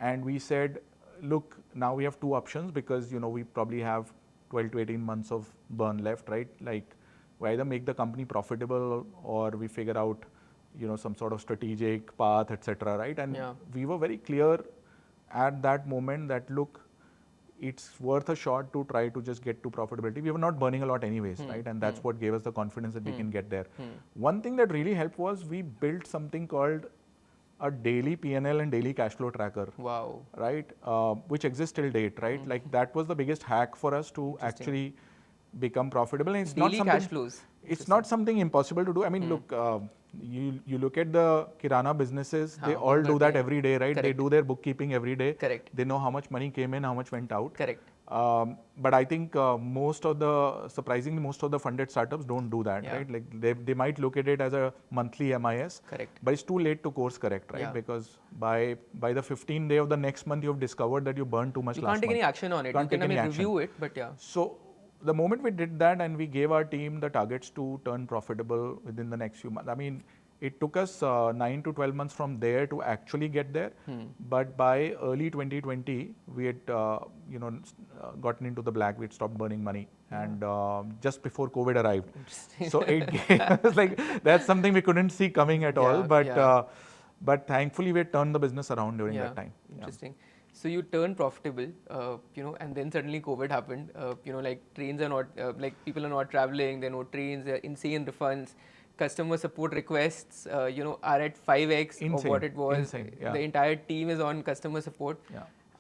and we said, look, now we have two options because we probably have 12 to 18 months of burn left, right? Like we either make the company profitable or we figure out some sort of strategic path, etc., right? And we were very clear at that moment that look, it's worth a shot to try to just get to profitability. We were not burning a lot anyways, right? And that's what gave us the confidence that we can get there. One thing that really helped was we built something called a daily P&L and daily cash flow tracker. Wow. Right? Which exists till date, right? Like that was the biggest hack for us to actually become profitable. And it's daily not something, cash flows. It's not something impossible to do. I mean, look, you look at the Kirana businesses, they all do that every day, right? Correct. They do their bookkeeping every day. Correct. They know how much money came in, how much went out. Correct. But I think surprisingly, most of the funded startups don't do that, right? Like they might look at it as a monthly MIS, correct, but it's too late to course correct, right? Because by the 15th day of the next month, you've discovered that you burned too much last month. You can't take any action on it. You can review it, but So the moment we did that and we gave our team the targets to turn profitable within the next few months, I mean, it took us 9 to 12 months from there to actually get there. But by early 2020, we had gotten into the black. We had stopped burning money, and just before COVID arrived. So it gave us like that's something we couldn't see coming at all. But thankfully, we had turned the business around during that time. Interesting. So you turned profitable, and then suddenly COVID happened. Like trains are not, like people are not traveling. There are no trains. There are insane refunds. Customer support requests, are at 5x of what it was. The entire team is on customer support.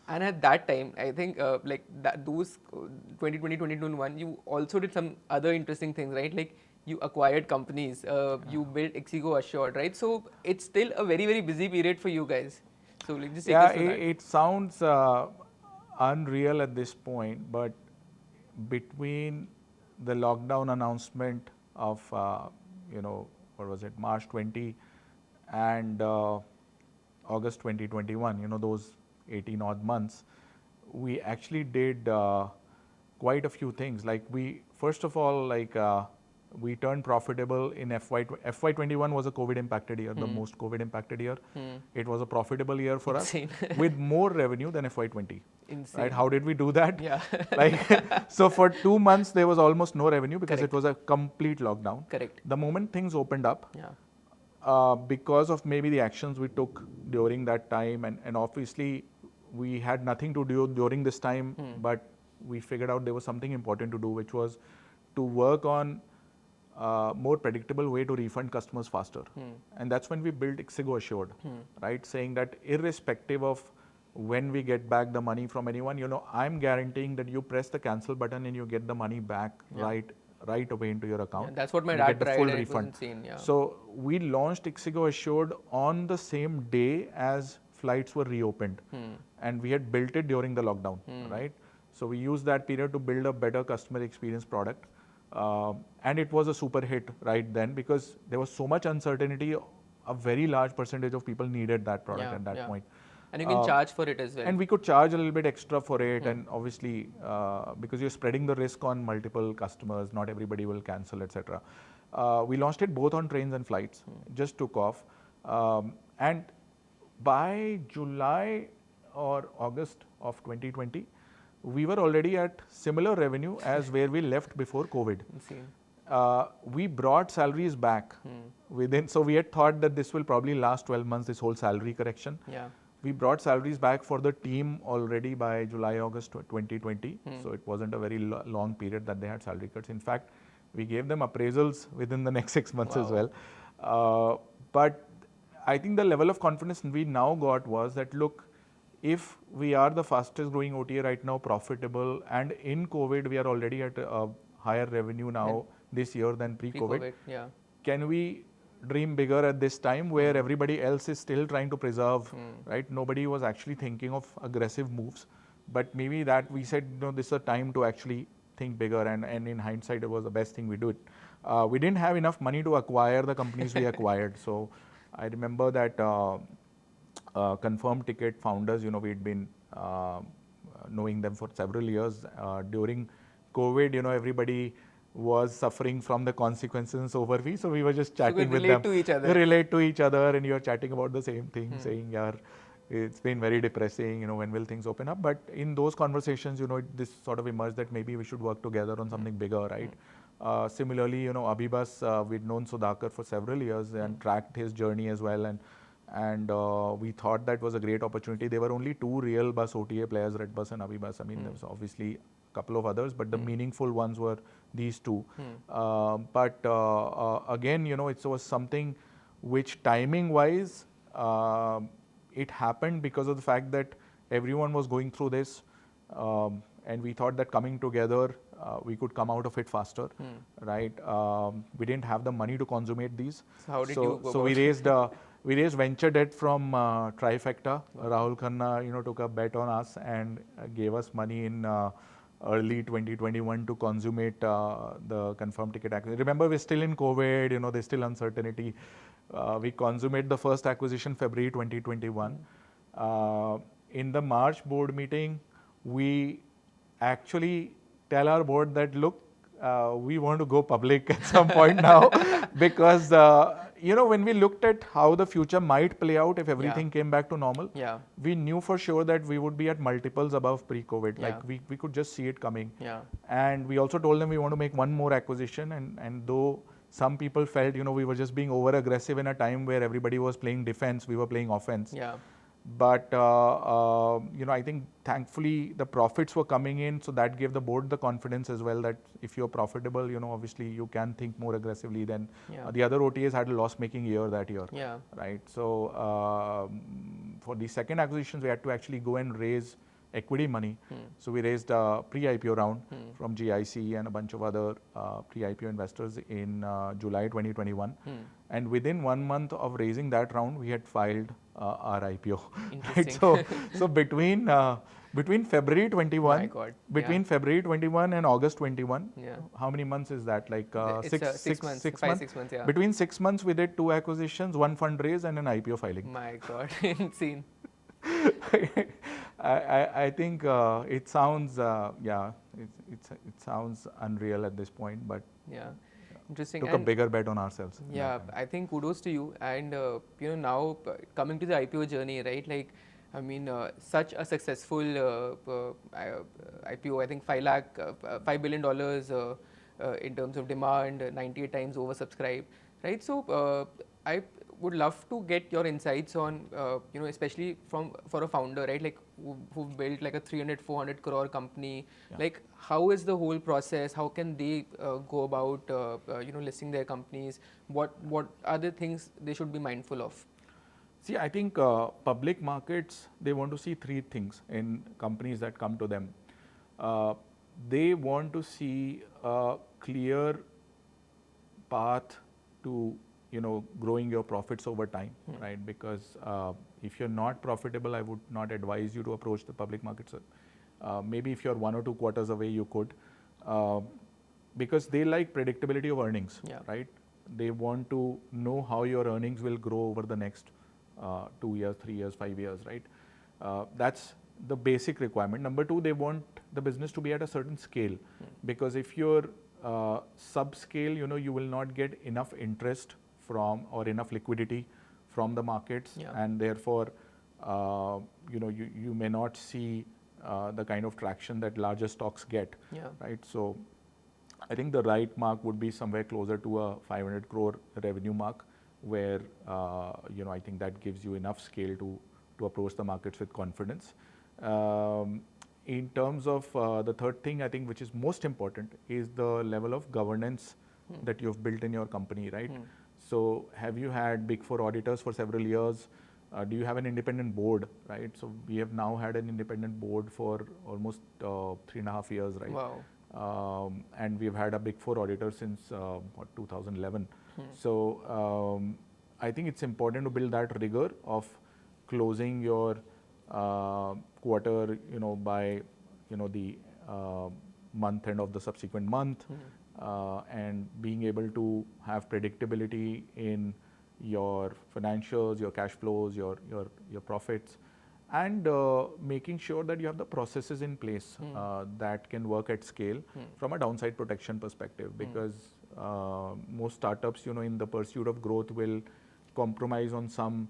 And at that time, I think those 2020, 2021, you also did some other interesting things, right? Like you acquired companies, you built Ixigo Assured, right? So it's still a very, very busy period for you guys. So like just take us through that. It sounds unreal at this point, but between the lockdown announcement of what was it, March 20 and August 2021, those 18 odd months, we actually did quite a few things. Like first of all, we turned profitable in FY21 was a COVID impacted year, the most COVID impacted year. It was a profitable year for us with more revenue than FY20. Insane. Right? How did we do that? So for 2 months, there was almost no revenue because it was a complete lockdown. Correct. The moment things opened up, because of maybe the actions we took during that time, and obviously we had nothing to do during this time, but we figured out there was something important to do, which was to work on more predictable way to refund customers faster. And that's when we built Ixigo Assured, right? Saying that irrespective of when we get back the money from anyone, I'm guaranteeing that you press the cancel button and you get the money back right away into your account. That's what my dad tried. Full and refund. It was insane, So we launched Ixigo Assured on the same day as flights were reopened, and we had built it during the lockdown, right? So we used that period to build a better customer experience product, and it was a super hit right then because there was so much uncertainty. A very large percentage of people needed that product at that point. And you can charge for it as well. And we could charge a little bit extra for it, and obviously because you're spreading the risk on multiple customers, not everybody will cancel, etc. We launched it both on trains and flights, just took off, and by July or August of 2020, we were already at similar revenue as where we left before COVID. Insane. We brought salaries back within, so we had thought that this will probably last 12 months, this whole salary correction. Yeah. We brought salaries back for the team already by July, August 2020. So it wasn't a very long period that they had salary cuts. In fact, we gave them appraisals within the next 6 months as well. But I think the level of confidence we now got was that, look, if we are the fastest growing OTA right now, profitable, and in COVID, we are already at a higher revenue now this year than pre-COVID. Can we dream bigger at this time where everybody else is still trying to preserve, right? Nobody was actually thinking of aggressive moves, but maybe that we said, no, this is a time to actually think bigger, and in hindsight, it was the best thing we did. We didn't have enough money to acquire the companies we acquired. So I remember that Confirmed Ticket founders, we'd been knowing them for several years. During COVID, everybody was suffering from the consequences over we, so we were just chatting with them. To each other. We relate to each other, and you're chatting about the same thing, saying, "Yeah, it's been very depressing. When will things open up?" But in those conversations, this sort of emerged that maybe we should work together on something bigger, right? Similarly, Abhibus, we'd known Sudhakar for several years and tracked his journey as well, and we thought that was a great opportunity. There were only two real bus OTA players, Redbus and Abhibus. I mean, there was obviously couple of others, but the meaningful ones were these two. But again, it was something which timing wise, it happened because of the fact that everyone was going through this, and we thought that coming together, we could come out of it faster, right? We didn't have the money to consummate these. So how did you go So we raised venture debt from Trifecta. Rahul Khanna, took a bet on us and gave us money in early 2021 to consummate the Confirmed Ticket acquisition. Remember, we're still in COVID, there's still uncertainty. We consummate the first acquisition February 2021. In the March board meeting, we actually tell our board that, look, we want to go public at some point now because, when we looked at how the future might play out if everything came back to normal, we knew for sure that we would be at multiples above pre-COVID. Like we could just see it coming. And we also told them we want to make one more acquisition. And though some people felt, we were just being over aggressive in a time where everybody was playing defense, we were playing offense. But, I think thankfully the profits were coming in. So that gave the board the confidence as well that if you're profitable, obviously you can think more aggressively than the other OTAs had a loss-making year that year. Right. So for the second acquisitions, we had to actually go and raise equity money. So we raised a pre-IPO round from GIC and a bunch of other pre-IPO investors in July 2021. And within 1 month of raising that round, we had filed our IPO. Right? So between February 21, February 21 and August 21, how many months is that? Like 6 months. 6 months. Between 6 months, we did 2 acquisitions, 1 fundraise, and an IPO filing. My God, insane. I think it sounds it sounds unreal at this point, but interesting. Took a bigger bet on ourselves. I think kudos to you. And now coming to the IPO journey, right? Like, I mean, such a successful IPO. I think $5 billion in terms of demand, 98 times oversubscribed, right? So I would love to get your insights on, especially for a founder, right? Like who built like a 300-400 crore company. Like, how is the whole process? How can they go about, listing their companies? What are the things they should be mindful of? See, I think public markets, they want to see 3 things in companies that come to them. They want to see a clear path to growing your profits over time, right? Because if you're not profitable, I would not advise you to approach the public markets. Maybe if you're 1 or 2 quarters away, you could, because they like predictability of earnings, right? They want to know how your earnings will grow over the next 2 years, 3 years, 5 years, right? That's the basic requirement. Number 2, they want the business to be at a certain scale, because if you're subscale, you will not get enough interest from or enough liquidity from the markets, and therefore, you may not see the kind of traction that larger stocks get, right? So, I think the right mark would be somewhere closer to a 500 crore revenue mark, where I think that gives you enough scale to approach the markets with confidence. In terms of the third thing, I think, which is most important, is the level of governance that you've built in your company, right? So, have you had Big Four auditors for several years? Do you have an independent board, right? So, we have now had an independent board for almost 3.5 years, right? Wow. And we've had a Big Four auditor since 2011. So, I think it's important to build that rigor of closing your quarter, by, the month end of the subsequent month, and being able to have predictability in your financials, your cash flows, your profits, and making sure that you have the processes in place that can work at scale from a downside protection perspective, because most startups, in the pursuit of growth, will compromise on some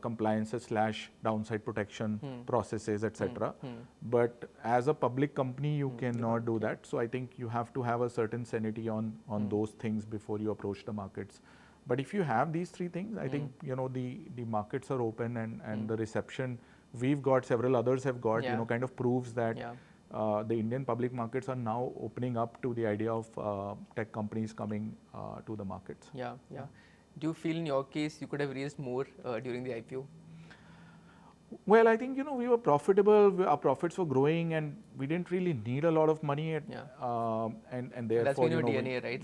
compliances / downside protection processes, etc. But as a public company, you cannot do that. So, I think you have to have a certain sanity on those things before you approach the markets. But if you have these 3 things, I think, the markets are open, and the reception we've got, several others have got, kind of proves that the Indian public markets are now opening up to the idea of tech companies coming to the markets. Yeah. Do you feel in your case you could have raised more during the IPO? Well, I think, we were profitable, our profits were growing, and we didn't really need a lot of money. And therefore, that's been your DNA, right?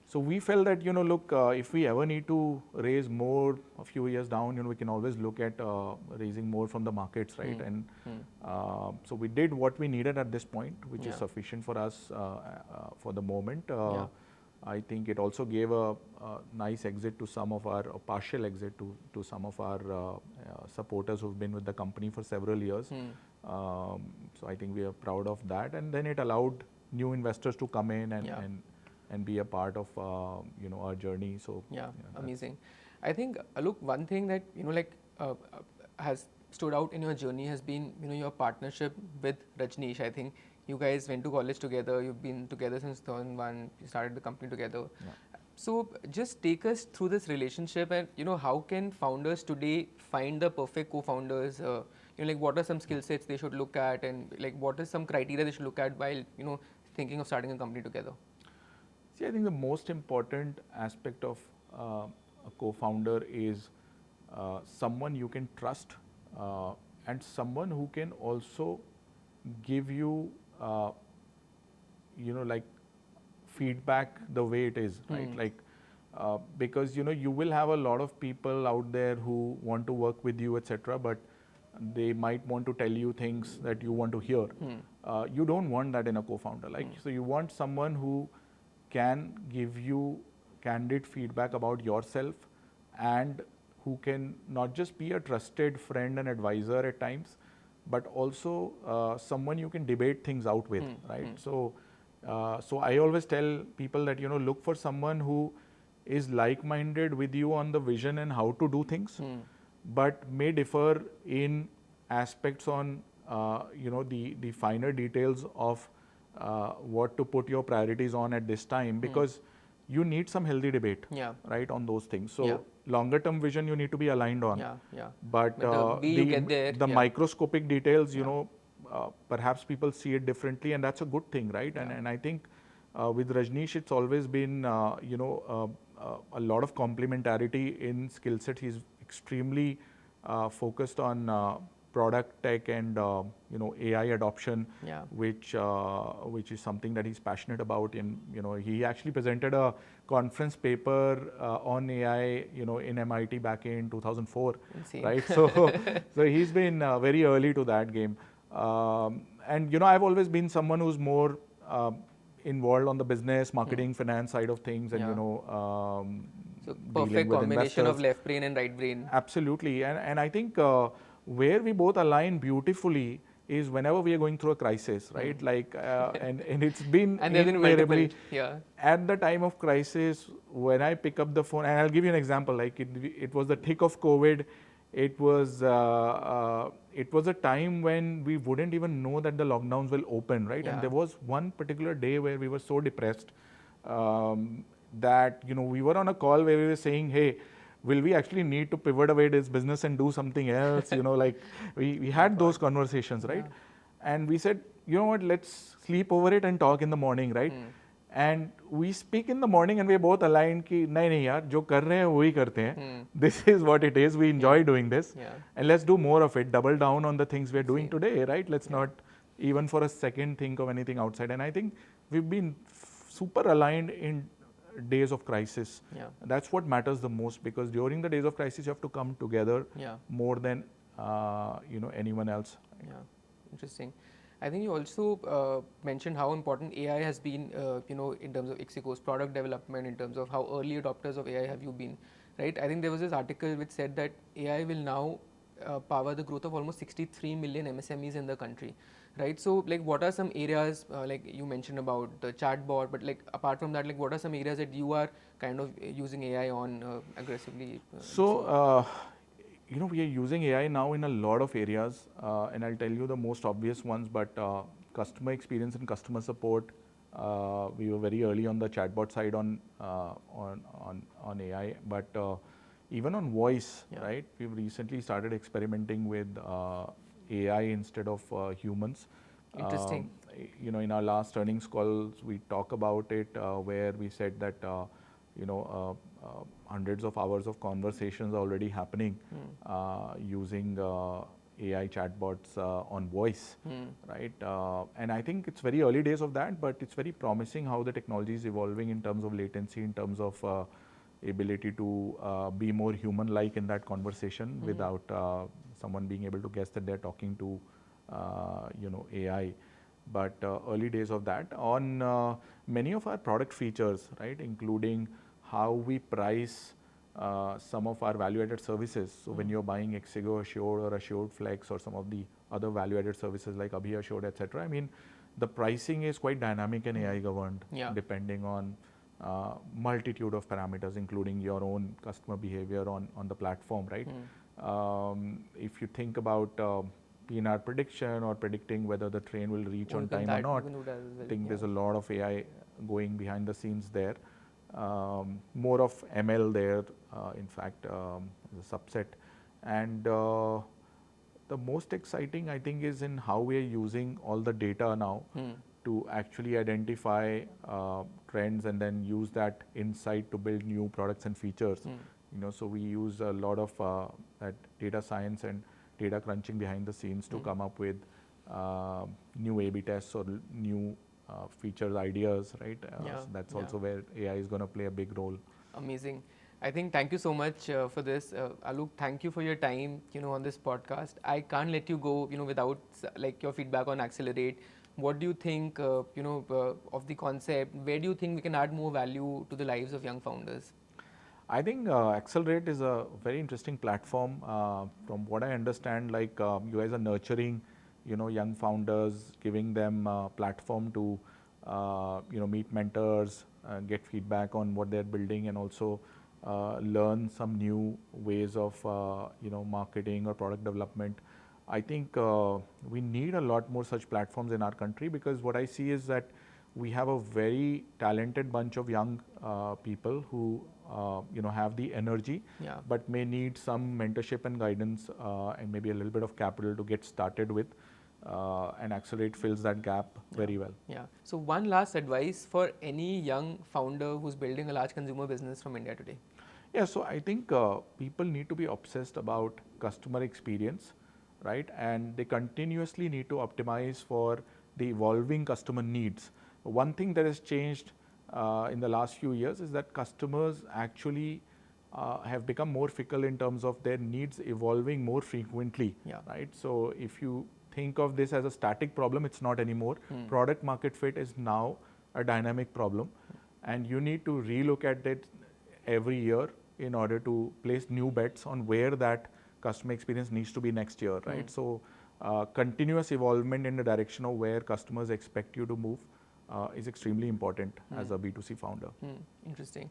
So we felt that, look, if we ever need to raise more a few years down, we can always look at raising more from the markets, right? And so we did what we needed at this point, which is sufficient for us for the moment. I think it also gave a nice exit to some of our, partial exit to some of our supporters who've been with the company for several years. So I think we are proud of that. And then it allowed new investors to come in and be a part of our journey. So amazing. I think, Aloke, one thing that has stood out in your journey has been your partnership with Rajnish. I think you guys went to college together. You've been together since 2001. You started the company together. So just take us through this relationship, and how can founders today find the perfect co-founders? What are some skill sets they should look at, and what is some criteria they should look at while thinking of starting a company together? See, I think the most important aspect of a co-founder is someone you can trust, and someone who can also give you, feedback the way it is, right? Because you will have a lot of people out there who want to work with you, etc. But they might want to tell you things that you want to hear. You don't want that in a co-founder. So you want someone who can give you candid feedback about yourself, and who can not just be a trusted friend and advisor at times, but also someone you can debate things out with, right? So I always tell people that, look for someone who is like-minded with you on the vision and how to do things, but may differ in aspects on, the finer details of what to put your priorities on at this time, because you need some healthy debate, right, on those things. So longer term vision you need to be aligned on. But the microscopic details, perhaps people see it differently, and that's a good thing, right? And I think with Rajnish, it's always been, a lot of complementarity in skill set. He's extremely focused on product tech and AI adoption, Yeah. which is something that he's passionate about. And he actually presented a conference paper on AI, in MIT back in 2004, Insane. right? So he's been very early to that game. And I've always been someone who's more involved on the business, marketing, finance side of things, and Yeah. So dealing perfect with combination of investors. left brain and right brain. Absolutely, and I think where we both align beautifully is whenever we are going through a crisis, right? Like, and it's been And there's been multiple. invariably Yeah. at the time of crisis when I pick up the phone, and I'll give you an example. Like it was the thick of COVID. It was a time when we wouldn't even know that the lockdowns will open, right? Yeah. And there was one particular day where we were so depressed that we were on a call where we were saying, hey, will we actually need to pivot away this business and do something else? Like we had those conversations, right? Yeah. And we said, you know what, let's sleep over it and talk in the morning, right? And we speak in the morning and we are both aligned कि नहीं यार जो कर रहे हैं वही करते हैं. This is what it is. We enjoy doing this, and let's do more of it. Double down on the things we are doing today, right? Let's not even for a second think of anything outside. And I think we've been super aligned in days of crisis. Yeah. That's what matters the most, because during the days of crisis you have to come together more than anyone else. Yeah, interesting. I think you also mentioned how important AI has been, in terms of Ixigo's product development, in terms of how early adopters of AI have you been, right? I think there was this article which said that AI will now power the growth of almost 63 million MSMEs in the country, right? So, like, what are some areas, like you mentioned about the chatbot, but like apart from that, like, what are some areas that you are kind of using AI on aggressively? We are using AI now in a lot of areas, and I'll tell you the most obvious ones. But customer experience and customer support, we were very early on the chatbot side on AI. But even on voice, right? We've recently started experimenting with AI instead of humans. Interesting. In our last earnings calls, we talk about it, where we said that hundreds of hours of conversations are already happening using AI chatbots on voice, right? And I think it's very early days of that, but it's very promising how the technology is evolving in terms of latency, in terms of ability to be more human-like in that conversation without someone being able to guess that they're talking to AI. But early days of that. On many of our product features, right, including how we price some of our value-added services. So when you're buying Ixigo Assured or Assured Flex or some of the other value-added services like Abhi Assured, etc., I mean, the pricing is quite dynamic and AI governed, depending on multitude of parameters, including your own customer behavior on the platform, right? If you think about PNR prediction or predicting whether the train will reach on time or not, I think there's a lot of AI going behind the scenes there. More of ML there, in fact, as a subset. And the most exciting, I think, is in how we are using all the data now to actually identify trends and then use that insight to build new products and features. So we use a lot of that data science and data crunching behind the scenes to come up with new A/B tests or new features, ideas, right? So that's also where AI is going to play a big role. Amazing. I think thank you so much for this. Aloke, thank you for your time, on this podcast. I can't let you go, without like your feedback on ACLR8. What do you think, of the concept? Where do you think we can add more value to the lives of young founders? I think ACLR8 is a very interesting platform. From what I understand, like you guys are nurturing young founders, giving them a platform to, meet mentors, get feedback on what they're building, and also learn some new ways of, marketing or product development. I think we need a lot more such platforms in our country, because what I see is that we have a very talented bunch of young people who, have the energy, but may need some mentorship and guidance and maybe a little bit of capital to get started with. And ACLR8 fills that gap very well. Yeah. So one last advice for any young founder who's building a large consumer business from India today. Yeah, so I think people need to be obsessed about customer experience, right? And they continuously need to optimize for the evolving customer needs. One thing that has changed in the last few years is that customers actually have become more fickle in terms of their needs evolving more frequently, right? So if you think of this as a static problem, it's not anymore. Product market fit is now a dynamic problem, and you need to relook at it every year in order to place new bets on where that customer experience needs to be next year, right? So continuous evolvement in the direction of where customers expect you to move is extremely important as a B2C founder. Interesting.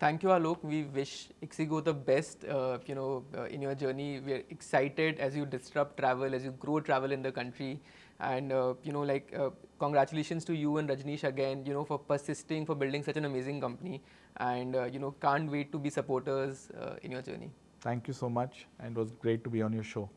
Thank you, Alok. We wish Ixigo the best, in your journey. We are excited as you disrupt travel, as you grow travel in the country. And, congratulations to you and Rajnish again, for persisting, for building such an amazing company. And, can't wait to be supporters in your journey. Thank you so much. And it was great to be on your show.